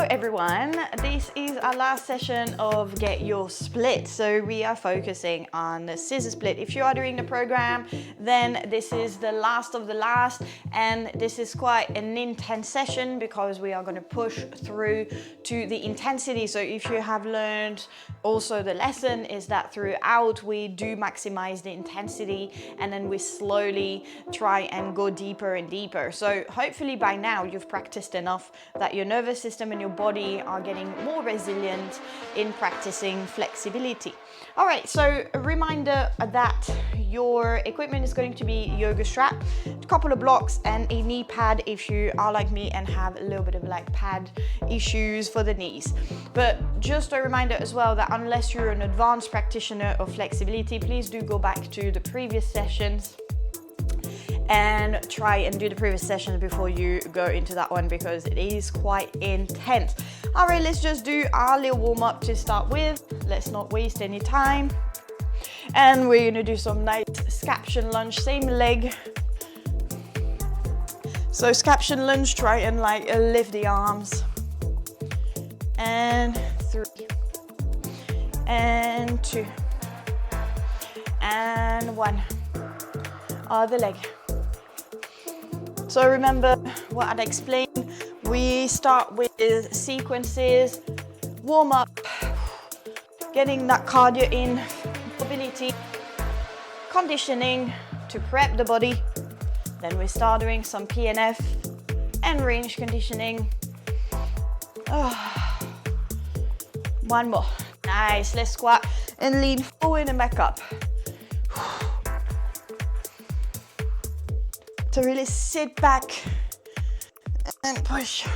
Hello everyone, this is our last session of Get Your Split. So we are focusing on the scissor split. If you are doing the program, then this is the last of the last, and this is quite an intense session because we are going to push through to the intensity. So if you have learned also the lesson is that throughout we do maximize the intensity and then we slowly try and go deeper and deeper. So hopefully by now you've practiced enough that your nervous system and your body are getting more resilient in practicing flexibility. All right, so a reminder that your equipment is going to be yoga strap, a couple of blocks and a knee pad if you are like me and have a little bit of like pad issues for the knees. But just a reminder as well that unless you're an advanced practitioner of flexibility, please do go back to the previous sessions and try and do the previous sessions before you go into that one because it is quite intense. All right, let's just do our little warm up to start with. Let's not waste any time. And we're gonna do some nice scaption lunge, same leg. So scaption lunge, try and like lift the arms. And 3, and 2, and 1. Other leg. So remember what I'd explained, we start with sequences, warm up, getting that cardio in, mobility, conditioning to prep the body. Then we start doing some PNF and range conditioning. One more. Nice, let's squat and lean forward and back up. To really sit back and push.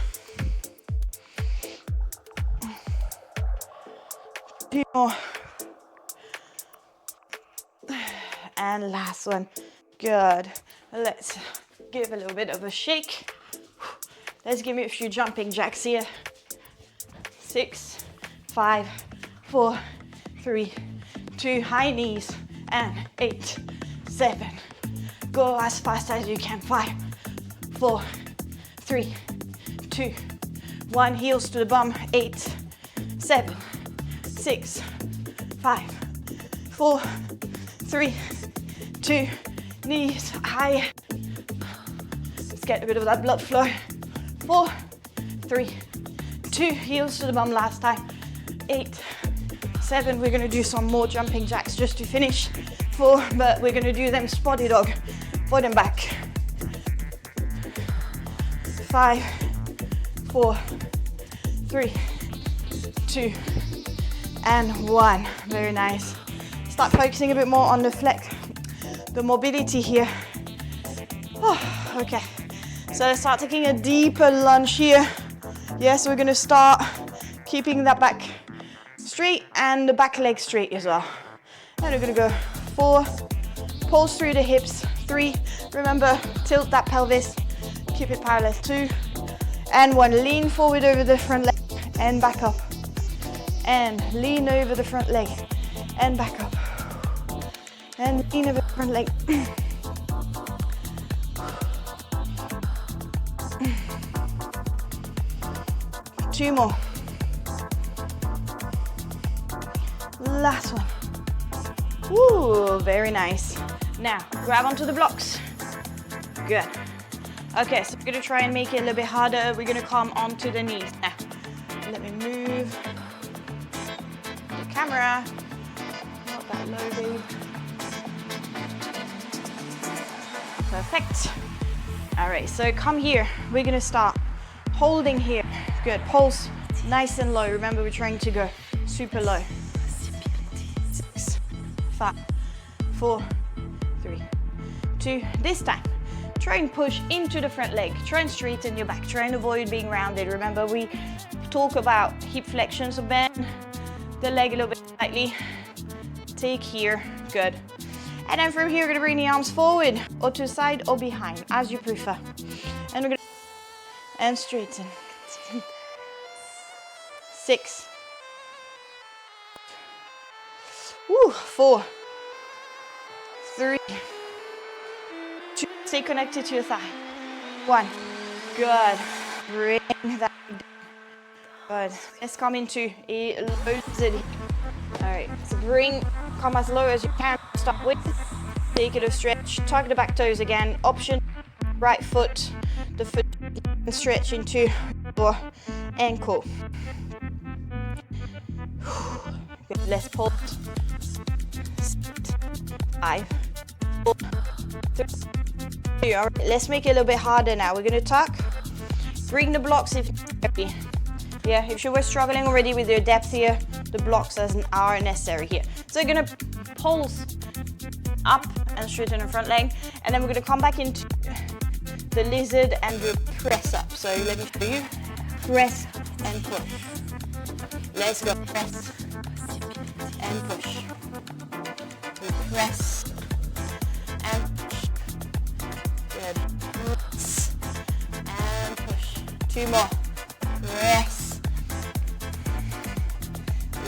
2 more. And last one. Good. Let's give a little bit of a shake. Let's give me a few jumping jacks here. 6, 5, 4, 3, 2, high knees, and 8, 7. Go as fast as you can. 5, 4, 3, 2, 1. Heels to the bum. 8, 7, 6, 5, 4, 3, 2. Knees high. Let's get a bit of that blood flow. 4, 3, 2. Heels to the bum last time. 8, 7. We're gonna do some more jumping jacks just to finish. 4, but we're gonna do them spotty dog. Forward and back. 5, 4, 3, 2, and 1. Very nice. Start focusing a bit more on the mobility here. Oh, okay. So let's start taking a deeper lunge here. Yes, we're gonna start keeping that back straight and the back leg straight as well. And we're gonna go 4, pulse through the hips. 3, remember, tilt that pelvis, keep it parallel. 2, and 1, lean forward over the front leg and back up. And lean over the front leg and back up. And lean over the front leg. 2 more. Last one. Ooh, very nice. Now, grab onto the blocks. Good. Okay, so we're gonna try and make it a little bit harder. We're gonna come onto the knees. Now, let me move the camera. Not that low, babe. Perfect. All right, so come here. We're gonna start holding here. Good, pulse nice and low. Remember, we're trying to go super low. 6, 5, 4, 3, 2. This time, try and push into the front leg. Try and straighten your back. Try and avoid being rounded. Remember, we talk about hip flexion, so bend the leg a little bit slightly. Take here, good. And then from here, we're gonna bring the arms forward or to the side or behind, as you prefer. And we're gonna, and straighten. 6. Woo, 4, 3, 2, stay connected to your thigh. 1, good. Bring that down. Good. Let's come into a low lizard. All right, so come as low as you can to start with. Take it a stretch, tuck the back toes again. Option, right foot, the foot and stretch into your ankle. Good. Let's pause. 5, 4, 3, 2. All right, let's make it a little bit harder now. We're gonna tuck. Bring the blocks if necessary. Yeah, if you were struggling already with your depth here, the blocks are necessary here. So you're gonna pulse up and straighten the front leg, and then we're gonna come back into the lizard and we'll press up. So let me show you. Press and push. Let's go. Press and push. We press and push. Good. Press and push. 2 more. Press.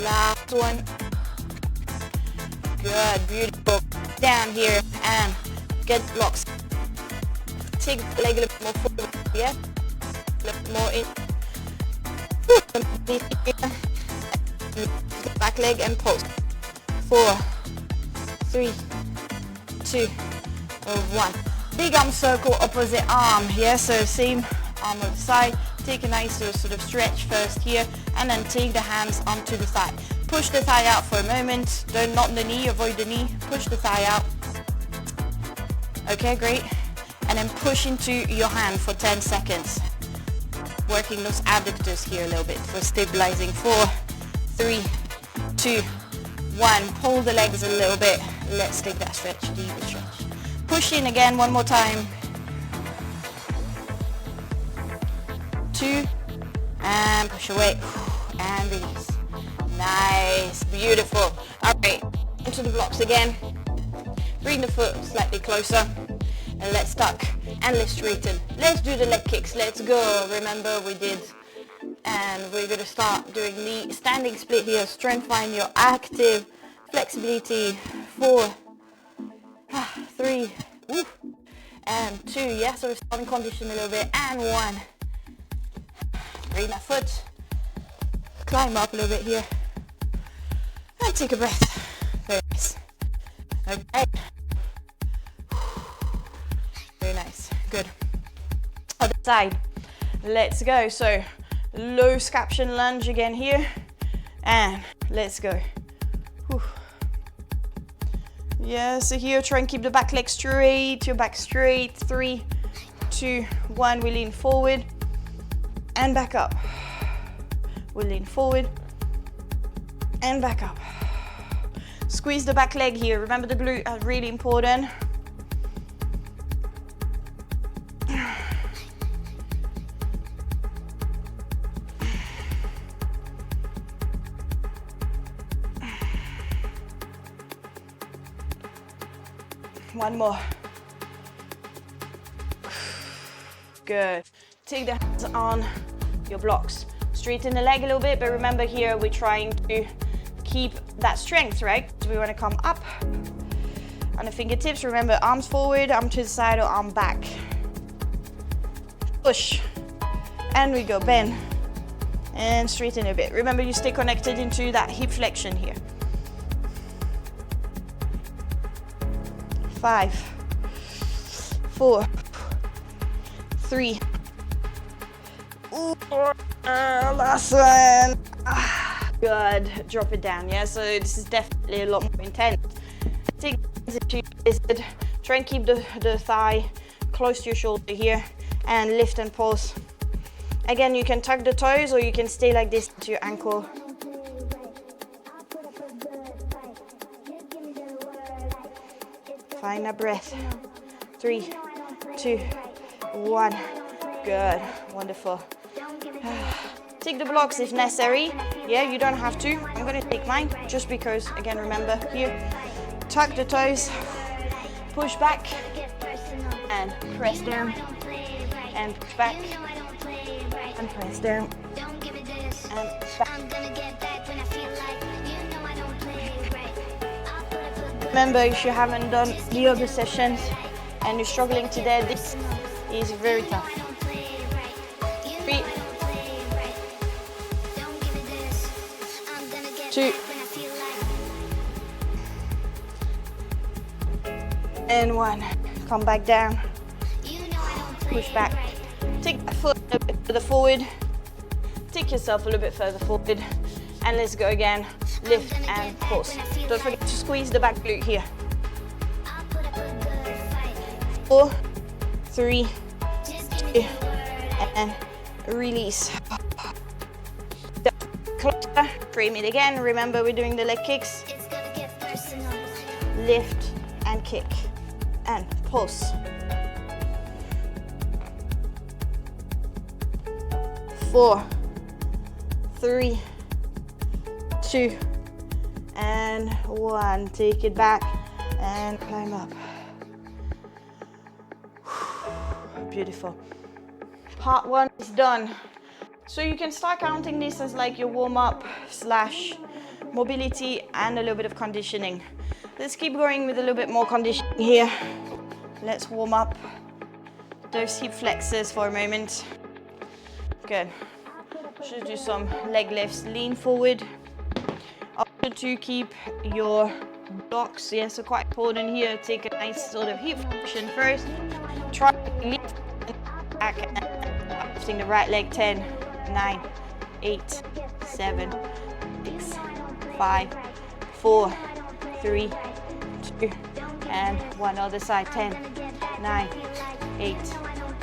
Last one. Good. Beautiful. Down here and get blocks. Take the leg a little bit more forward. Yeah. A little bit more in. Back leg and pulse. 4, 3, 2, 1. Big arm circle, opposite arm. Yeah, so same arm on the side. Take a nice sort of stretch first here, and then take the hands onto the thigh. Push the thigh out for a moment. Don't knot the knee, avoid the knee. Push the thigh out. Okay, great. And then push into your hand for 10 seconds. Working those abductors here a little bit for stabilizing. 4, 3, 2, 1. Pull the legs a little bit. Let's take that stretch, deeper stretch. Push in again one more time. 2, and push away, and release. Nice, beautiful. All right, into the blocks again. Bring the foot slightly closer, and let's tuck, and let's straighten. Let's do the leg kicks, let's go. Remember we did, and we're gonna start doing the standing split here. Strengthen your active flexibility. 4, 3, and 2. Yeah, so we're starting condition a little bit, and 1. Bring that foot, climb up a little bit here, and take a breath. Very nice. Okay. Very nice. Good. Other side. Let's go. So low scaption lunge again here, and let's go. Whew. Yeah, so here try and keep the back leg straight, your back straight. 3, 2, 1. We lean forward and back up. We'll lean forward and back up. Squeeze the back leg here. Remember the glute are really important. One more. Good. Take the hands on your blocks. Straighten the leg a little bit, but remember here we're trying to keep that strength, right? So we want to come up on the fingertips. Remember, arms forward, arm to the side, or arm back. Push. And we go, bend. And straighten a bit. Remember, you stay connected into that hip flexion here. 5, 4, 3. Last one. Good. Drop it down. Yeah, so this is definitely a lot more intense. Take it. Try and keep the thigh close to your shoulder here, and lift and pause. Again, you can tuck the toes, or you can stay like this to your ankle. Find that breath. 3, 2, 1. Good. Wonderful. Take the blocks if necessary. Yeah, you don't have to. I'm going to take mine just because, again, remember here, tuck the toes, push back, and press down, and push back, and press down, and back. Remember, if you haven't done the other sessions and you're struggling today, this is very tough. 3, 2, and 1. Come back down, push back, take that foot a bit further forward, take yourself a little bit further forward, and let's go again. Lift and pulse. Don't forget to squeeze the back glute here. 4, 3, 2, and release. Closer, frame it again. Remember, we're doing the leg kicks. Lift and kick and pulse. 4, 3, 2, and 1. Take it back and climb up. Beautiful. Part 1 is done. So you can start counting this as like your warm-up / mobility and a little bit of conditioning. Let's keep going with a little bit more conditioning here. Let's warm up those hip flexors for a moment. Good. Should do some leg lifts. Lean forward. Also to keep your blocks, yeah, so quite important here. Take a nice sort of hip flexion first. Try to lift back and lifting the right leg. 10, 9, 8, 7, 6, 5, 4, 3, 2, and 1. Other side. 10, 9, 8,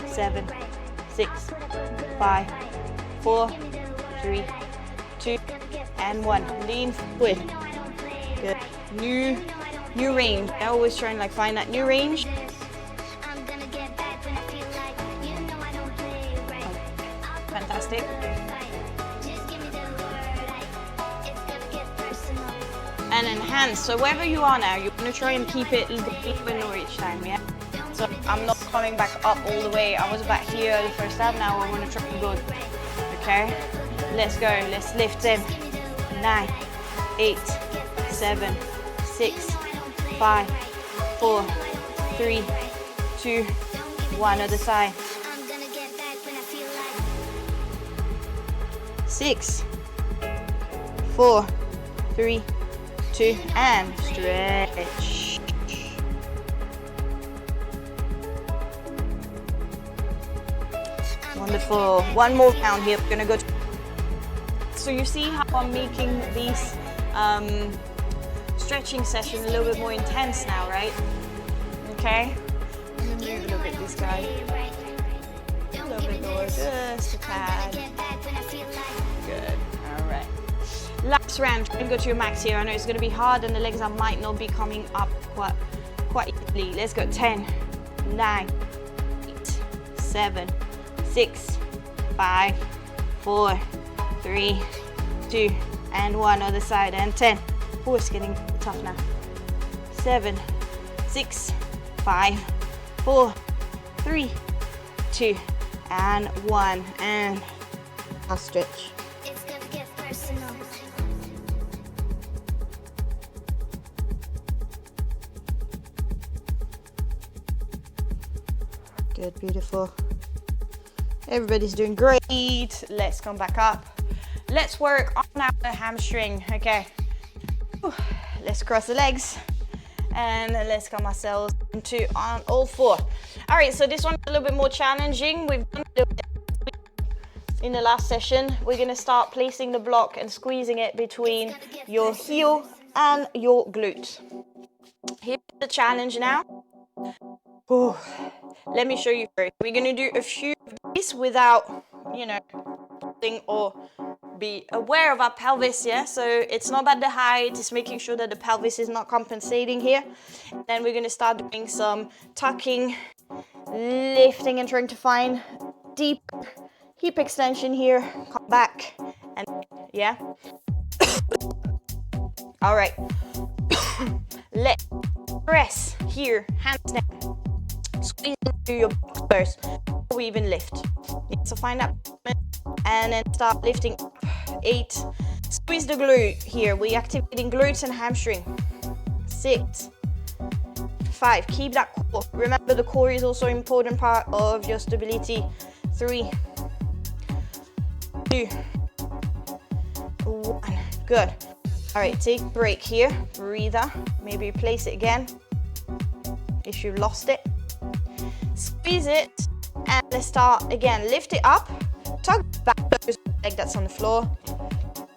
7, 6, 5, 4, 3, 2, and 1. Lean forward. Good. New range. I always try and like find that new range. Fantastic. And enhance. So wherever you are now, you're going to try and keep it a little bit lower each time, yeah? So I'm not coming back up all the way. I was about here the first time. Now I want to try and go. Okay? Let's go. Let's lift them. 9, 8, 7, 6, 5, 4, 3, 2, 1. Other side. 6, 4, 3, 2, and stretch. Wonderful. One more count here. We're gonna go to. So you see how I'm making these stretching sessions a little bit more intense now, right? Okay. I'm gonna move a little bit this guy. A little bit lower, just a tad. Good. All right. Last round. Try and go to your max here. I know it's going to be hard, and the legs might not be coming up quite easily. Let's go. 10, 9, 8, 7, 6, 5, 4, 3, 2, and 1. Other side. And 10. Oh, it's getting tough now. 7, 6, 5, 4, 3, 2, and 1. And I'll stretch. Good, beautiful. Everybody's doing great. Let's come back up. Let's work on our hamstring. Okay. Let's cross the legs and let's come ourselves into on all 4. All right, so this one's a little bit more challenging. We've done a little bit in the last session. We're gonna start placing the block and squeezing it between your heel and your glute. Here's the challenge now. Oh, let me show you first. We're gonna do a few of these without, you know, or be aware of our pelvis, yeah? So it's not about the height, it's making sure that the pelvis is not compensating here. Then we're gonna start doing some tucking, lifting, and trying to find deep hip extension here. Come back, and yeah. All right. Let's press here, hands down. Squeeze into your box first before we even lift. Yeah, so find that and then start lifting. 8. Squeeze the glute here. We're activating glutes and hamstring. 6. 5. Keep that core. Remember, the core is also an important part of your stability. 3, 2, 1. Good. All right, take a break here, breather. Maybe place it again if you lost it. Squeeze it, and let's start again. Lift it up, tug back toes, leg that's on the floor.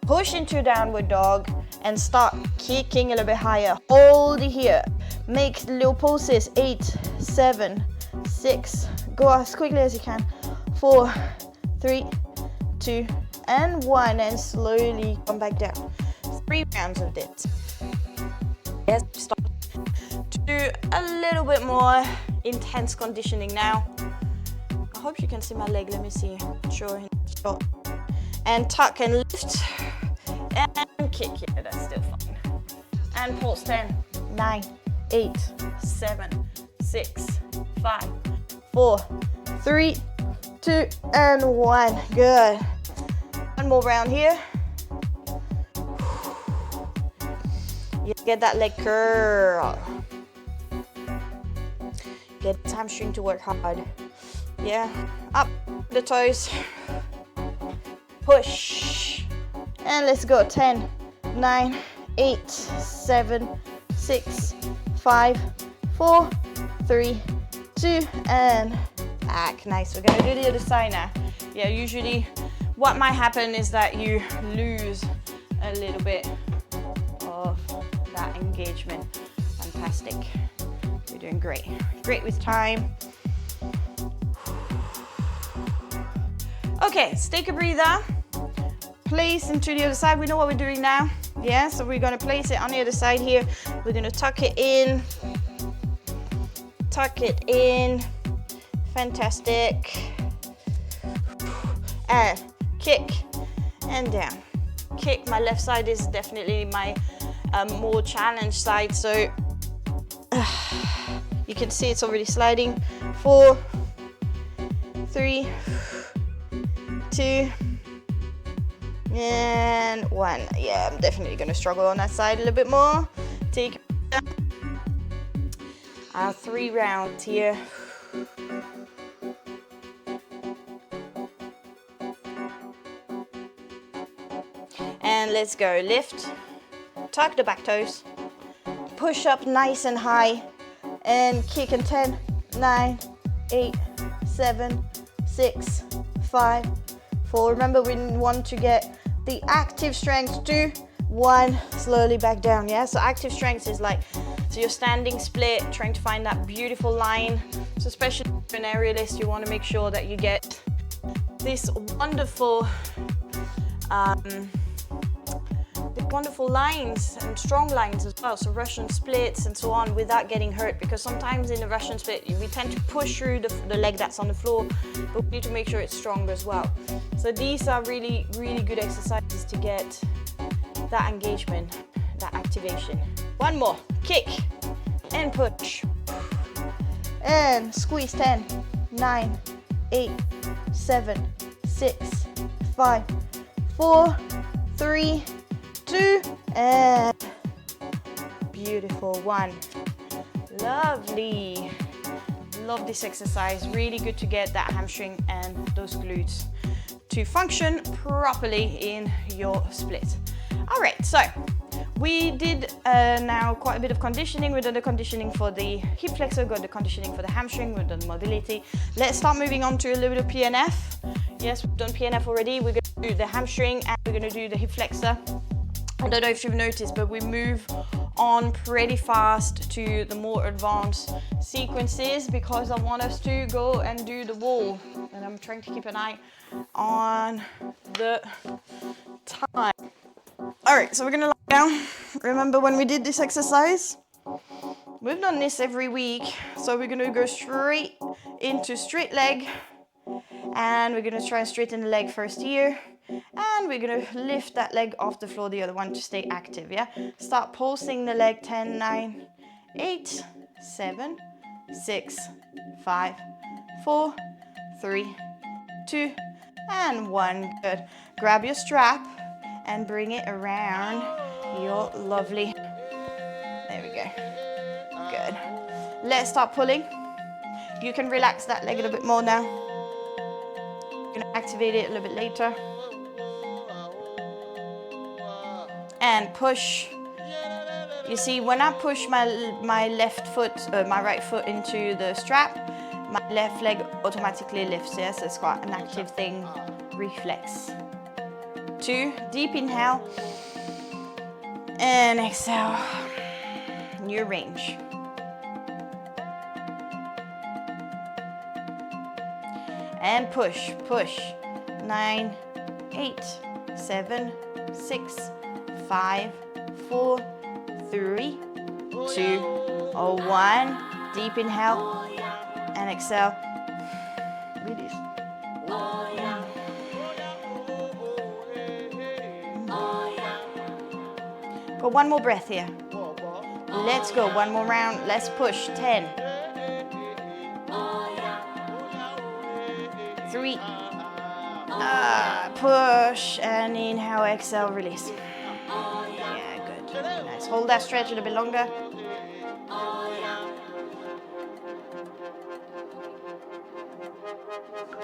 Push into downward dog and start kicking a little bit higher. Hold it here. Make little pulses. 8, 7, 6. Go as quickly as you can. 4, 3, 2, and 1. And slowly come back down. 3 rounds of this. Yes, start to do a little bit more intense conditioning now. I hope you can see my leg. Let me see. Sure. And tuck and lift. And kick. Yeah, that's still fine. And pulse. 10, 9, 8, 7, 6, 5, 4, 3, 2, and 1. Good. One more round here. You get that leg curl. Get the hamstring to work hard. Yeah. Up the toes. Push. And let's go. 10, 9, 8, 7, 6, 5, 4, 3, 2, and back. Nice. We're going to do the other side now. Yeah, usually what might happen is that you lose a little bit of that engagement. Fantastic. You're doing great. Great with time. Okay, let's take a breather. Place into the other side. We know what we're doing now. Yeah, so we're going to place it on the other side here. We're going to tuck it in. Tuck it in. Fantastic. And kick and down. Kick. My left side is definitely my more challenged side, so you can see it's already sliding. 4, 3, 2, and 1. Yeah, I'm definitely going to struggle on that side a little bit more. Take our 3 rounds here. And let's go. Lift, tuck the back toes, push up nice and high, and kick in 10, 9, 8, 7, 6, 5, 4. Remember, we want to get the active strength to 1, slowly back down. Yeah, so active strength is like, so you're standing split, trying to find that beautiful line. So especially if you're an aerialist, you want to make sure that you get this wonderful wonderful lines and strong lines as well, so Russian splits and so on, without getting hurt, because sometimes in the Russian split we tend to push through the leg that's on the floor, but we need to make sure it's strong as well. So these are really good exercises to get that engagement, that activation. One more. Kick and push and squeeze. 10, 9, 8, 7, 6, 5, 4, 3, 2, and beautiful. 1. Lovely. Love this exercise. Really good to get that hamstring and those glutes to function properly in your split. All right, so we did now quite a bit of conditioning. We've done the conditioning for the hip flexor, got the conditioning for the hamstring, we've done mobility. Let's start moving on to a little bit of PNF. Yes, we've done PNF already. We're going to do the hamstring and we're going to do the hip flexor. I don't know if you've noticed, but we move on pretty fast to the more advanced sequences because I want us to go and do the wall. And I'm trying to keep an eye on the time. All right, so we're gonna lie down. Remember when we did this exercise? We've done this every week. So we're gonna go straight into straight leg. And we're gonna try and straighten the leg first here. And we're gonna lift that leg off the floor, the other one, to stay active, yeah? Start pulsing the leg. 10, 9, 8, 7, 6, 5, 4, 3, 2, and 1. Good. Grab your strap and bring it around your lovely, there we go. Good. Let's start pulling. You can relax that leg a little bit more now. You're gonna activate it a little bit later. and push. You see, when I push my left foot, my right foot into the strap, my left leg automatically lifts. Yes, it's quite an active thing, reflex. 2, deep inhale, and exhale, new range. And push, push. 9, 8, 7, 6, 5, 4, 3, 2, 1. Deep inhale and exhale. Release. Go one more breath here. Let's go, one more round. Let's push. 10, 3, push, and inhale, exhale, release. Yeah, good. Nice. Hold that stretch a little bit longer.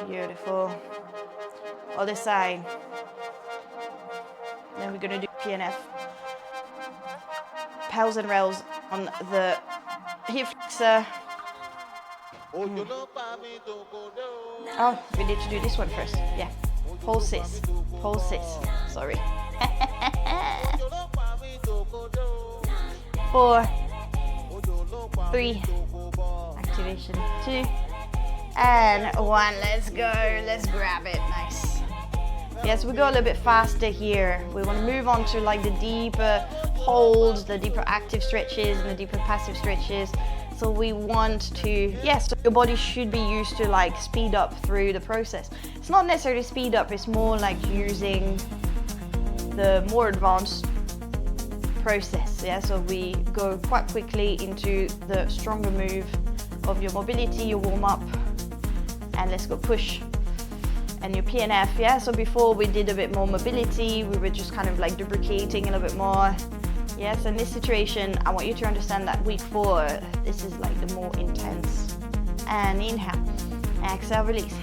Beautiful. Other side. Then we're going to do PNF. Pals and rails on the hip flexor. Oh, we need to do this one first. Yeah. Pole sis. Pole sis. Sorry. 4, 3, activation 2, and 1. Let's go. Let's grab it. Nice. Yes, we go a little bit faster here. We want to move on to like the deeper holds, the deeper active stretches, and the deeper passive stretches. So we want to, yes, so your body should be used to like speed up through the process. It's not necessarily speed up, it's more like using the more advanced process. Yeah, so we go quite quickly into the stronger move of your mobility, your warm up, and let's go push. And your PNF, yeah, so before we did a bit more mobility, we were just kind of like lubricating a little bit more. Yes, in this situation, I want you to understand that week 4, this is like the more intense. And inhale, exhale, release.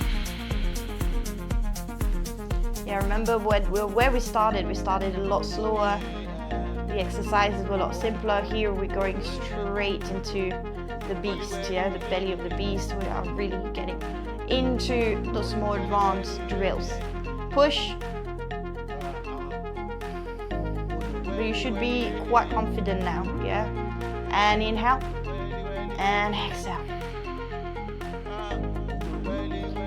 Yeah, remember where we started a lot slower. The exercises were a lot simpler. Here we're going straight into the beast, yeah, the belly of the beast. We are really getting into those more advanced drills. Push. You should be quite confident now, yeah? And inhale, and exhale.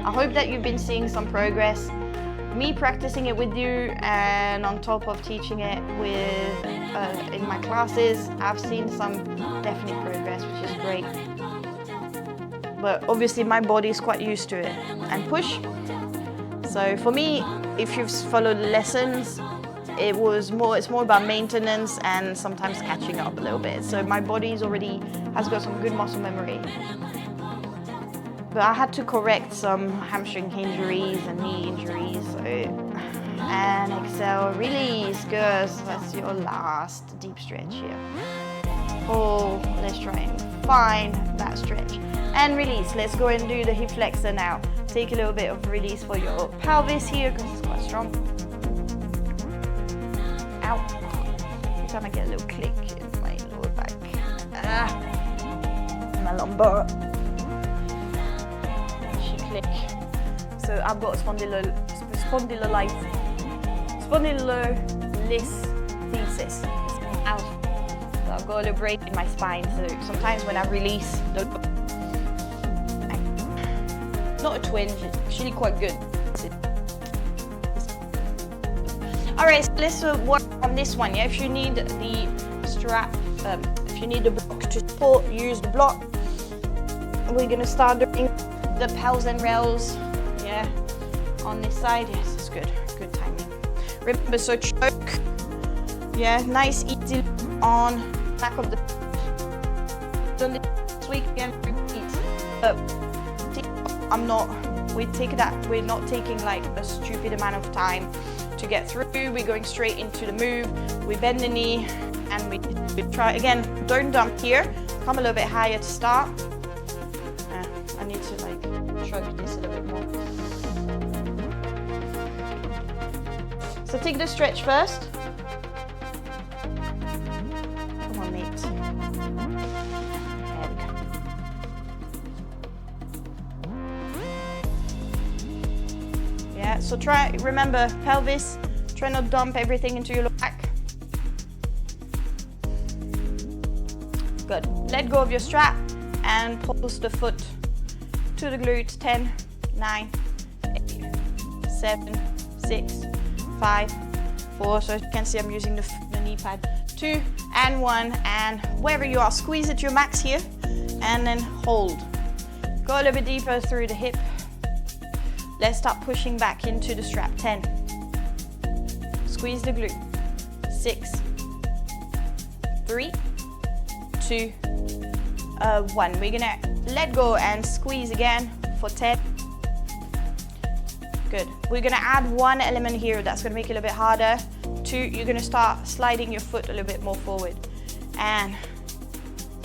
I hope that you've been seeing some progress. Me practicing it with you, and on top of teaching it with in my classes, I've seen some definite progress, which is great. But obviously my body is quite used to it. And push. So for me, if you've followed the lessons, it's more about maintenance and sometimes catching up a little bit. So my body's already has got some good muscle memory. But I had to correct some hamstring injuries and knee injuries. So, and exhale, release, good. So that's your last deep stretch here. Oh, let's try and find that stretch. And release, let's go and do the hip flexor now. Take a little bit of release for your pelvis here because it's quite strong. Ow. Every time I get a little click in my lower back. My lumbar. She click. So I've got spondylolisthesis. Ow. So I've got a little break in my spine. So sometimes when I release, not a twinge, it's actually quite good. Alright, so let's work on this one, yeah? If you need the strap, if you need the block to support, use the block. We're gonna start doing the pals and rails, yeah, on this side. Yes, it's good, good timing. Remember, so choke, yeah, nice, easy on back of the, done this week again, repeat. We're not taking like a stupid amount of time to get through. We're going straight into the move. We bend the knee and we try again. Don't dump here. Come a little bit higher to start. I need to like choke this a little bit more. So take the stretch first. so remember pelvis, try not to dump everything into your low back. Good. Let go of your strap and pulse the foot to the glutes. 10, 9, 8, 7, 6, 5, 4. So as you can see, I'm using the knee pad. 2 and 1, and wherever you are, squeeze it to your max here, and then hold. Go a little bit deeper through the hip. Let's start pushing back into the strap. 10. Squeeze the glute. 6, 3, 2, 1. We're gonna let go and squeeze again for 10. Good. We're gonna add one element here that's gonna make it a little bit harder. 2, you're gonna start sliding your foot a little bit more forward. And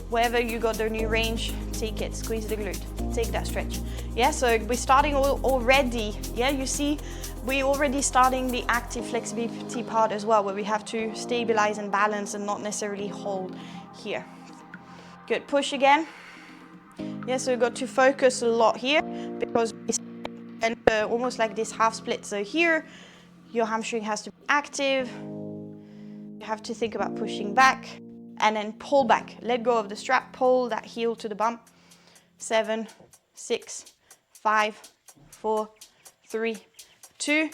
wherever you got the new range, take it, squeeze the glute, take that stretch. Yeah, so we're starting already, yeah, you see, we're already starting the active flexibility part as well, where we have to stabilize and balance and not necessarily hold here. Good, push again. Yeah, so we've got to focus a lot here because and almost like this half split. So here, your hamstring has to be active. You have to think about pushing back and then pull back. Let go of the strap, pull that heel to the bum. 7, 6, 5, 4, 3, 2,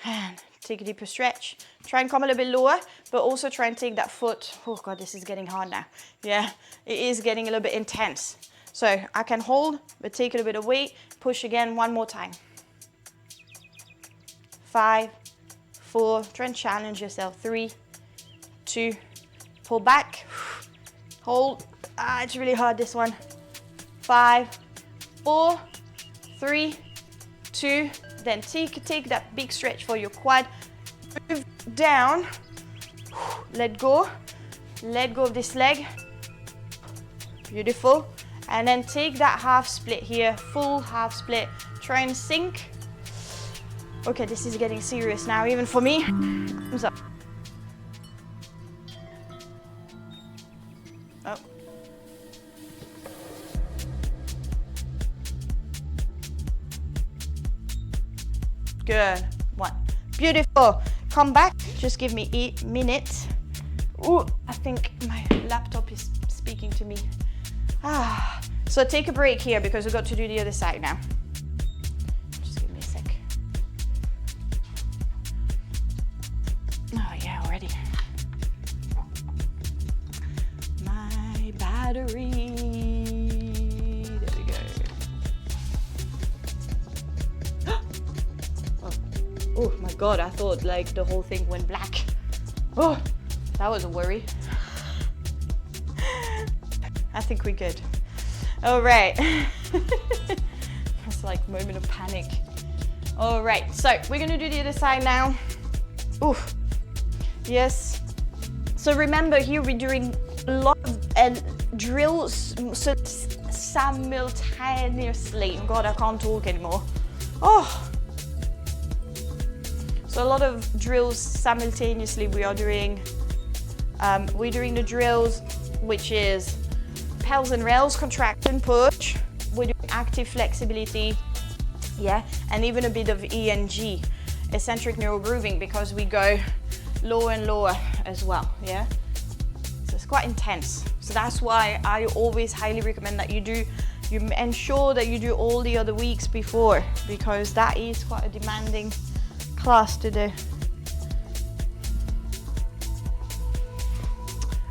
and take a deeper stretch. Try and come a little bit lower, but also try and take that foot. Oh God, this is getting hard now. Yeah, it is getting a little bit intense. So I can hold, but take a little bit of weight. Push again, one more time. 5, 4, try and challenge yourself. 3, 2, pull back, hold. It's really hard, this one. 5, 4, 3, 2, then take that big stretch for your quad. Move down, let go of this leg. Beautiful. And then take that half split here, full half split. Try and sink. Okay, this is getting serious now, even for me. Thumbs up. Oh. Good. 1. Beautiful. Come back. Just give me 8 minutes. Ooh, I think my laptop is speaking to me. So take a break here because we've got to do the other side now. Just give me a sec. Oh yeah, already. My battery. There we go. Oh my God, I thought like the whole thing went black. Oh, that was a worry. I think we're good. All right. That's like a moment of panic. All right, so we're gonna do the other side now. Oof. Yes. So remember here we're doing a lot of drills simultaneously. God, I can't talk anymore. Oh. So a lot of drills simultaneously we are doing. We're doing the drills, which is pels and rails, contraction, push. We're doing active flexibility, yeah, and even a bit of ENG, eccentric neural grooving, because we go lower and lower as well, yeah. So it's quite intense. So that's why I always highly recommend that you ensure that you do all the other weeks before, because that is quite a demanding class to do.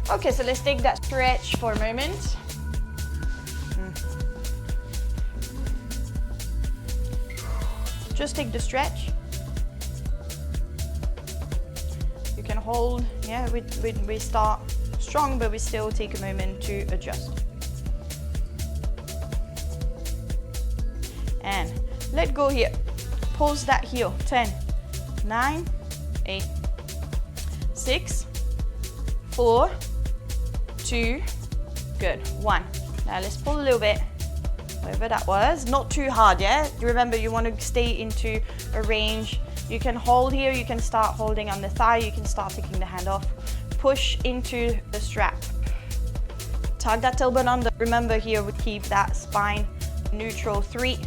Okay, so let's take that stretch for a moment. Just take the stretch. You can hold, yeah, we start strong, but we still take a moment to adjust. And let go here. Pulse that heel. 10, 9, 8, 6, 4, 2, good, 1. Now let's pull a little bit, whatever that was, not too hard, yeah? Remember, you want to stay into a range. You can hold here, you can start holding on the thigh, you can start taking the hand off. Push into the strap. Tug that tailbone under. Remember here, we keep that spine neutral. 3,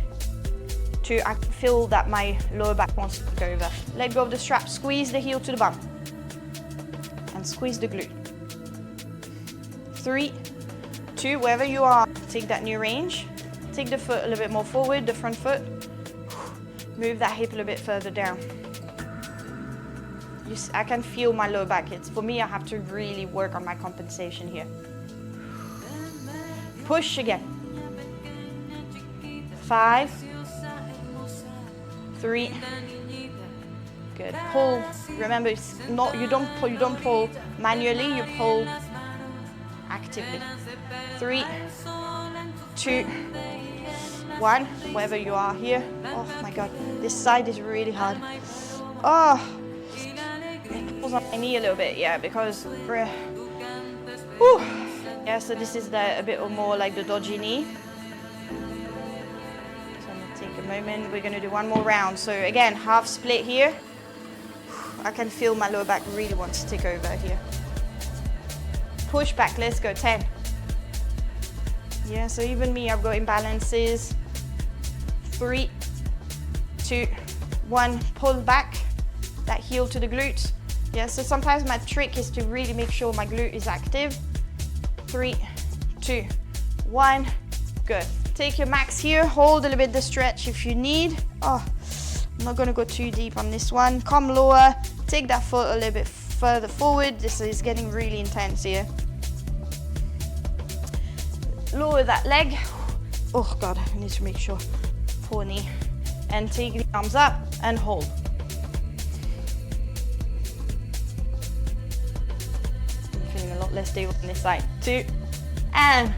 2, I can feel that my lower back wants to go over. Let go of the strap, squeeze the heel to the bum, and squeeze the glute. 3, 2, wherever you are, take that new range. Take the foot a little bit more forward, the front foot. Move that hip a little bit further down. I can feel my lower back. For me, I have to really work on my compensation here. Push again. 5, 3. Good. Pull. Remember, it's not, you don't pull manually, you pull actively. 3, 2, 1. Wherever you are here. Oh my God, this side is really hard. Oh, it pulls on my knee a little bit, yeah, because whew. Yeah, so this is a bit more like the dodgy knee. So I'm gonna take a moment. We're gonna do one more round. So again, half split here. I can feel my lower back really wants to take over here. Push back, let's go, 10. Yeah, so even me, I've got imbalances. 3, 2, 1, pull back, that heel to the glute. Yeah, so sometimes my trick is to really make sure my glute is active. 3, 2, 1, good. Take your max here, hold a little bit the stretch if you need. Oh, I'm not gonna go too deep on this one. Come lower, take that foot a little bit further forward. This is getting really intense here. Lower that leg. Oh God, I need to make sure. 4 knee. And take the arms up and hold. I'm feeling a lot less stable on this side. 2, and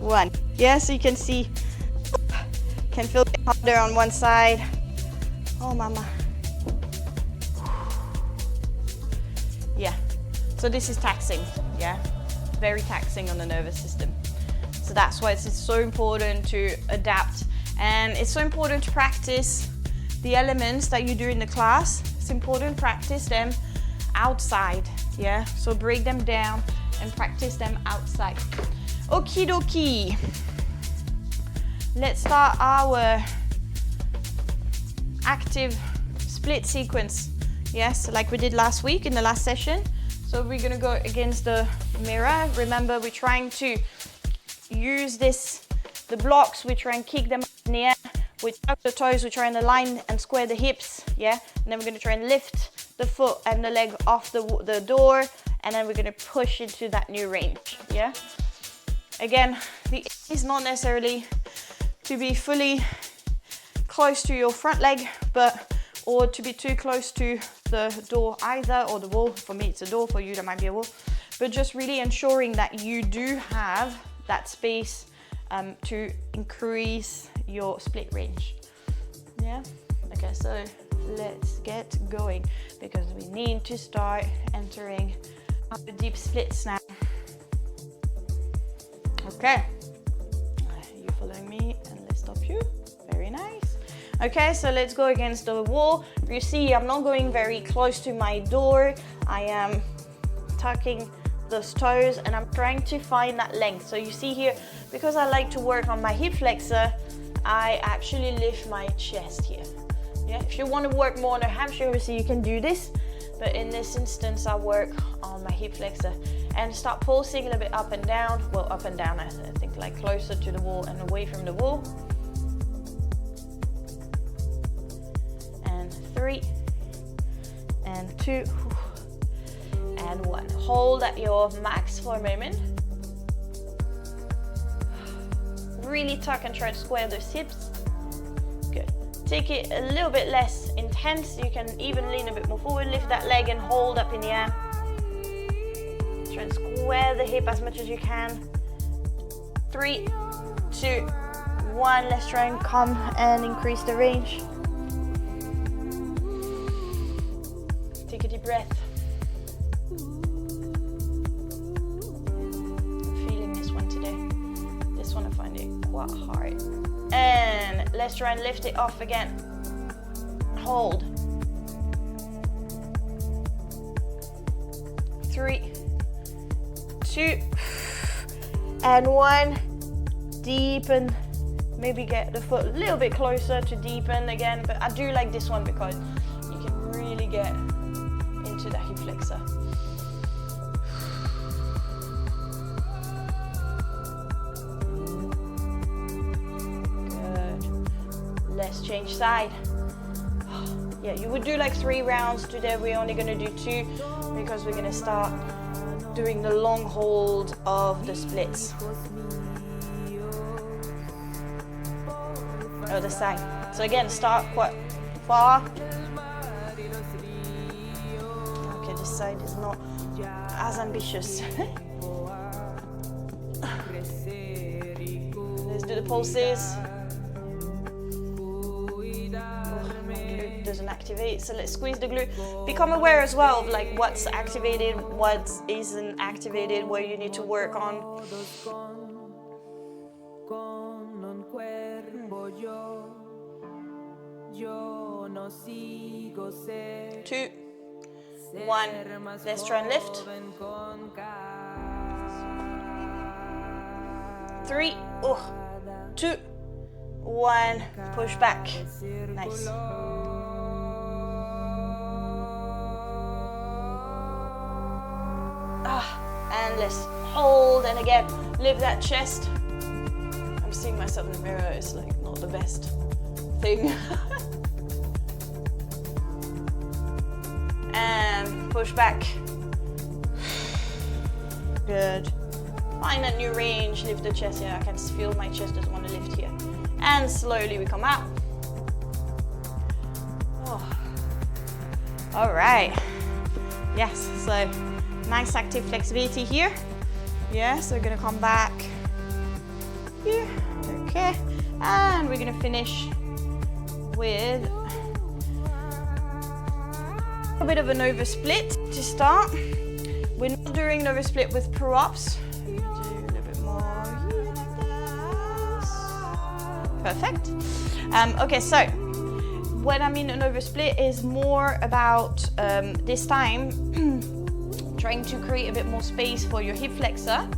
1. Yeah, so you can see, can feel it harder on one side. Oh mama. Yeah, so this is taxing, yeah, very taxing on the nervous system. So that's why it's so important to adapt, and it's so important to practice the elements that you do in the class. It's important to practice them outside, yeah, so break them down and practice them outside. Okie dokie, let's start our active split sequence, yes, like we did last week in the last session. So we're gonna go against the mirror. Remember, we're trying to use the blocks, we try and kick them up in the air, we tuck the toes, we try and align and square the hips, yeah, and then we're gonna try and lift the foot and the leg off the door, and then we're gonna push into that new range, yeah. Again, the aim is not necessarily to be fully close to your front leg, or to be too close to the door either, or the wall. For me it's a door, for you that might be a wall, but just really ensuring that you do have that space to increase your split range. Yeah, okay, so let's get going because we need to start entering the deep splits now. Okay, you following me, and let's stop you. Very nice. Okay, so let's go against the wall. You see, I'm not going very close to my door. I am tucking those toes and I'm trying to find that length. So you see here, because I like to work on my hip flexor, I actually lift my chest here. Yeah, if you want to work more on the hamstring, obviously you can do this, but in this instance I work on my hip flexor and start pulsing a little bit up and down. Well, up and down, I think, like closer to the wall and away from the wall. And 3 and 2 and 1. Hold at your max for a moment. Really tuck and try to square those hips. Good. Take it a little bit less intense. You can even lean a bit more forward. Lift that leg and hold up in the air. Try and square the hip as much as you can. 3, 2, 1. Let's try and come and increase the range. Take a deep breath. I'm feeling this one today. This one I find it quite hard. And let's try and lift it off again. Hold. 3, 2, and 1. Deepen maybe get the foot a little bit closer to deepen again, but I do like this one because you can really get into the hip flexor. Good. Let's change side. Yeah, you would do like 3 rounds. Today we're only going to do 2 because we're going to start doing the long hold of the splits. Other side. So again, start quite far. Okay, this side is not as ambitious. Let's do the pulses. Doesn't activate, so let's squeeze the glute. Become aware as well of like what's activated, what isn't activated, where you need to work on. 2, 1, let's try and lift. 3, 2, 1, push back. Nice. And let's hold, and again, lift that chest. I'm seeing myself in the mirror, it's like not the best thing. And push back. Good. Find that new range, lift the chest. Yeah, I can feel my chest doesn't want to lift here. And slowly we come out. Oh. All right. Yes, so nice active flexibility here. Yeah, so we're gonna come back here. Okay, and we're gonna finish with a bit of an over split to start. We're not doing an over split with props. We're gonna do a little bit more here like this. Perfect. Okay, so when I mean an over split is more about this time trying to create a bit more space for your hip flexor.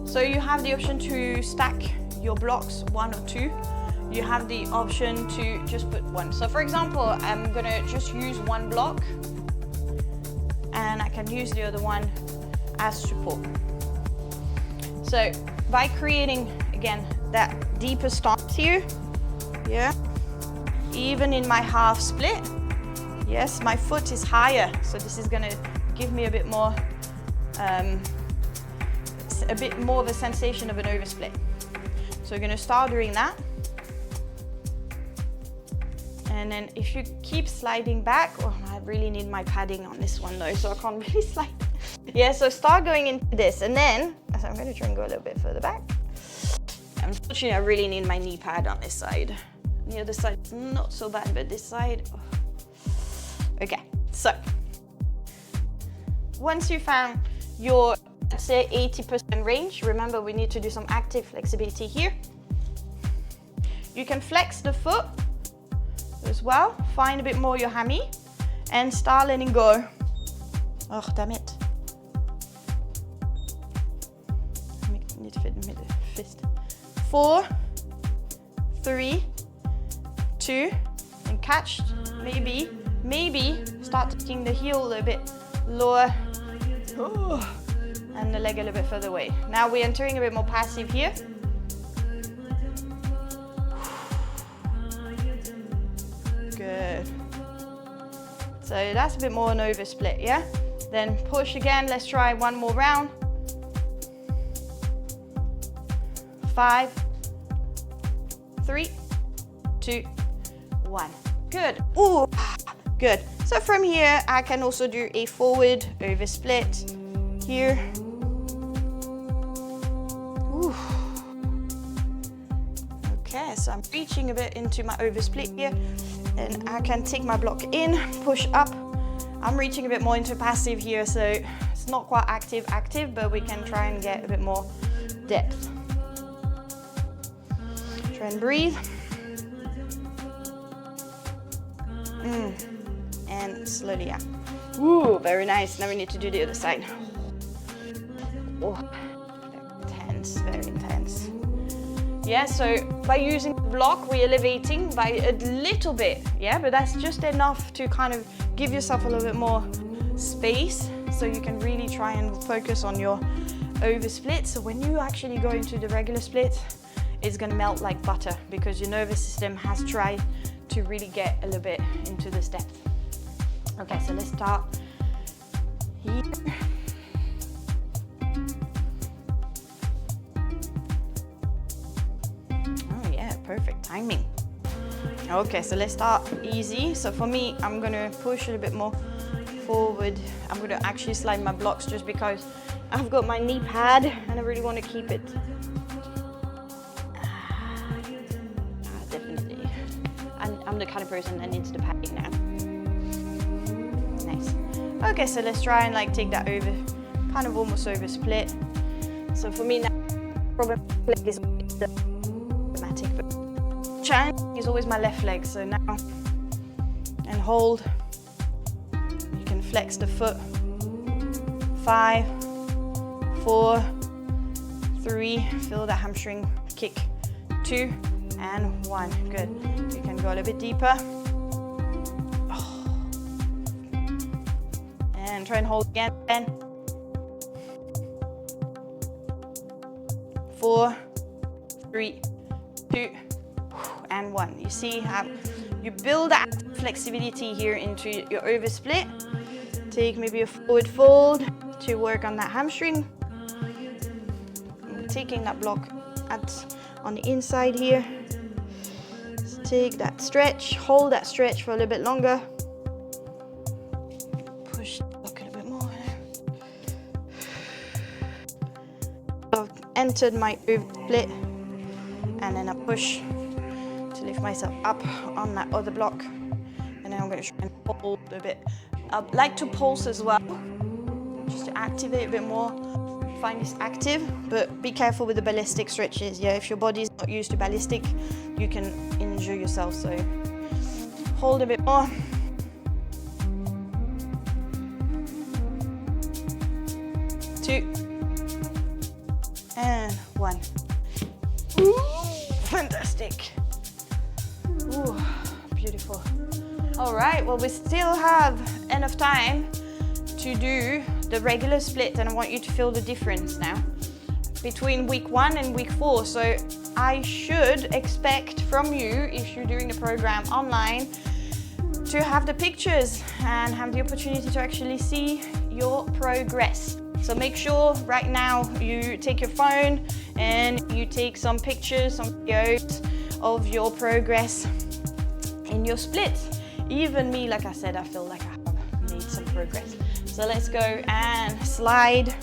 So you have the option to stack your blocks 1 or 2. You have the option to just put 1. So for example, I'm gonna just use 1 block and I can use the other one as support. So by creating, again, that deeper stance here, yeah, even in my half split, yes, my foot is higher. So this is gonna give me a bit more of a sensation of an oversplit. So we're going to start doing that. And then if you keep sliding back, oh, I really need my padding on this one though, so I can't really slide. Yeah, so start going into this, and then so I'm going to try and go a little bit further back. Unfortunately, I really need my knee pad on this side. The other side is not so bad, but this side, oh. Okay, so once you found your, let's say, 80% range, remember we need to do some active flexibility here. You can flex the foot as well, find a bit more your hammy, and start letting go. Oh, damn it. I need to fit the fist. 4, 3, 2, and catch. Maybe start taking the heel a little bit lower. Oh, and the leg a little bit further away. Now we're entering a bit more passive here. Good. So that's a bit more an over split, yeah? Then push again, let's try 1 more round. 5, 3, 2, 1. Good. Ooh, good. So from here, I can also do a forward over split here. Ooh. Okay, so I'm reaching a bit into my over split here, and I can take my block in, push up. I'm reaching a bit more into passive here, so it's not quite active, but we can try and get a bit more depth. Try and breathe. And slowly out. Ooh, very nice. Now we need to do the other side. Oh, very intense, very intense. Yeah, so by using the block, we're elevating by a little bit, yeah, but that's just enough to kind of give yourself a little bit more space so you can really try and focus on your over split. So when you actually go into the regular split, it's gonna melt like butter because your nervous system has tried to really get a little bit into this depth. Okay, so let's start here. Oh yeah, perfect timing. Okay, so let's start easy. So for me, I'm gonna push a little bit more forward. I'm gonna actually slide my blocks just because I've got my knee pad and I really want to keep it. Definitely. I'm the kind of person that needs the padding now. Nice. Okay, so let's try and like take that over, kind of almost over split. So for me now, probably leg is automatic, but challenge is always my left leg. So now, and hold. You can flex the foot. 5, 4, 3, feel the hamstring kick. 2 and 1, good. You can go a little bit deeper. Oh. And try and hold again. 4, 3, 2, and 1. You see how you build that flexibility here into your over split. Take maybe a forward fold to work on that hamstring. I'm taking that block on the inside here. So take that stretch, hold that stretch for a little bit longer. Push the block a little bit more. I've entered my over split and then I push to lift myself up on that other block. And then I'm going to try and hold a bit. I'd like to pulse as well, just to activate a bit more. Find this active, but be careful with the ballistic stretches. Yeah, if your body's not used to ballistic, you can injure yourself. So hold a bit more. Two and 1. Ooh, fantastic. Ooh, beautiful. All right, well, we still have enough time to do the regular split, and I want you to feel the difference now between week 1 and week 4. So I should expect from you, if you're doing the program online, to have the pictures and have the opportunity to actually see your progress. So make sure right now you take your phone and you take some pictures, some videos of your progress in your splits. Even me, like I said, I feel like I have made some progress. So let's go and slide,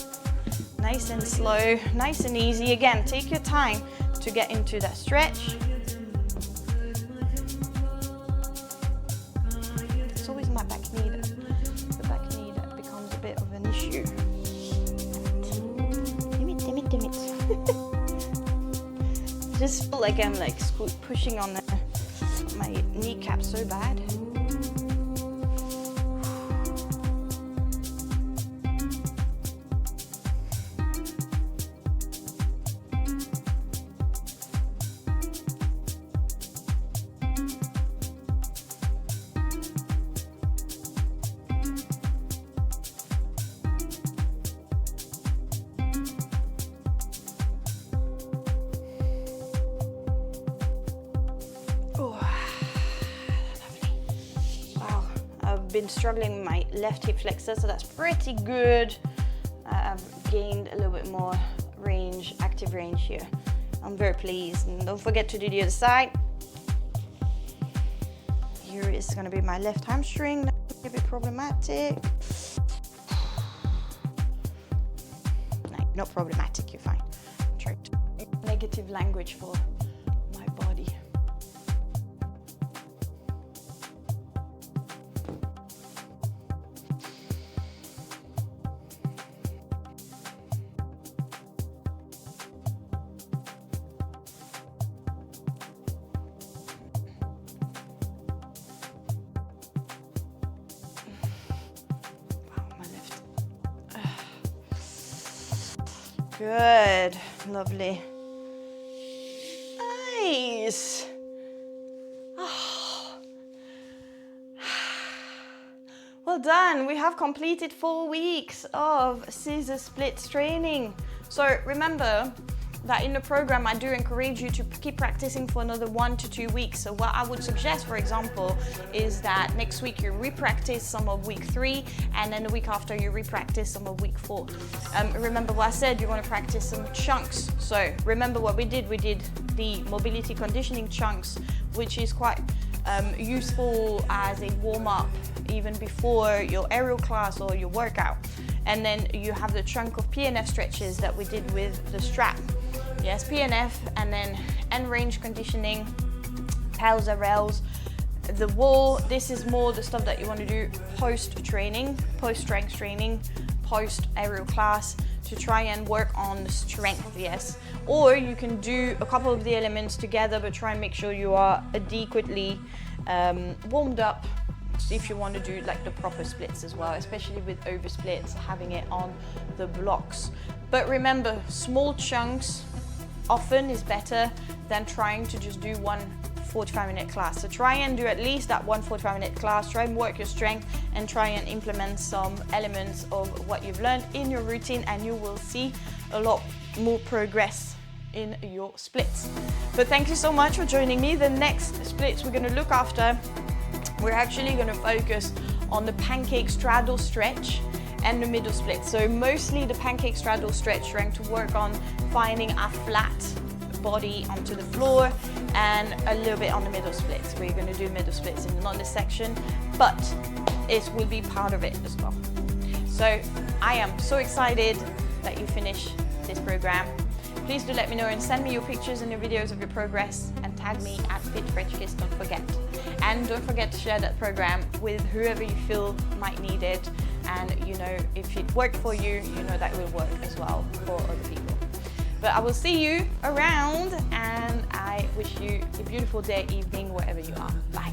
nice and slow, nice and easy. Again, take your time to get into that stretch. It's always my back knee, the back knee that becomes a bit of an issue. Damn it. Just feel like I'm like pushing on my kneecap so bad. Been struggling with my left hip flexor, so that's pretty good. I've gained a little bit more range, active range here. I'm very pleased. And don't forget to do the other side. Here is going to be my left hamstring. That's a bit problematic. No, not problematic, you're fine. Try to negative language for my body. Good, lovely. release. Well done, we have completed 4 weeks of scissor splits training. So remember that in the program I do encourage you to keep practicing for another 1 to 2 weeks. So what I would suggest, for example, is that next week you re-practice some of week 3, and then the week after you re-practice some of week 4. Remember what I said, you want to practice some chunks. So remember what we did the mobility conditioning chunks, which is quite useful as a warm-up even before your aerial class or your workout. And then you have the chunk of PNF stretches that we did with the strap. Yes, PNF, and then end range conditioning, pals and rails, the wall. This is more the stuff that you want to do post-training, post-strength training, post-aerial class, to try and work on the strength, yes. Or you can do a couple of the elements together, but try and make sure you are adequately warmed up if you want to do like the proper splits as well, especially with over splits, having it on the blocks. But remember, small chunks often is better than trying to just do one 45-minute class. So try and do at least that one 45-minute class, try and work your strength and try and implement some elements of what you've learned in your routine, and you will see a lot more progress in your splits. But thank you so much for joining me. The next splits we're going to look after, we're actually going to focus on the pancake straddle stretch and the middle split. So mostly the pancake straddle stretch, trying to work on finding a flat body onto the floor, and a little bit on the middle splits. We're going to do middle splits in another section, but it will be part of it as well. So I am so excited that you finish this program. Please do let me know and send me your pictures and your videos of your progress, and tag me at FitFrenchKiss, don't forget. And don't forget to share that program with whoever you feel might need it. And you know, if it worked for you, you know that will work as well for other people. But I will see you around, and I wish you a beautiful day, evening, wherever you are. Bye.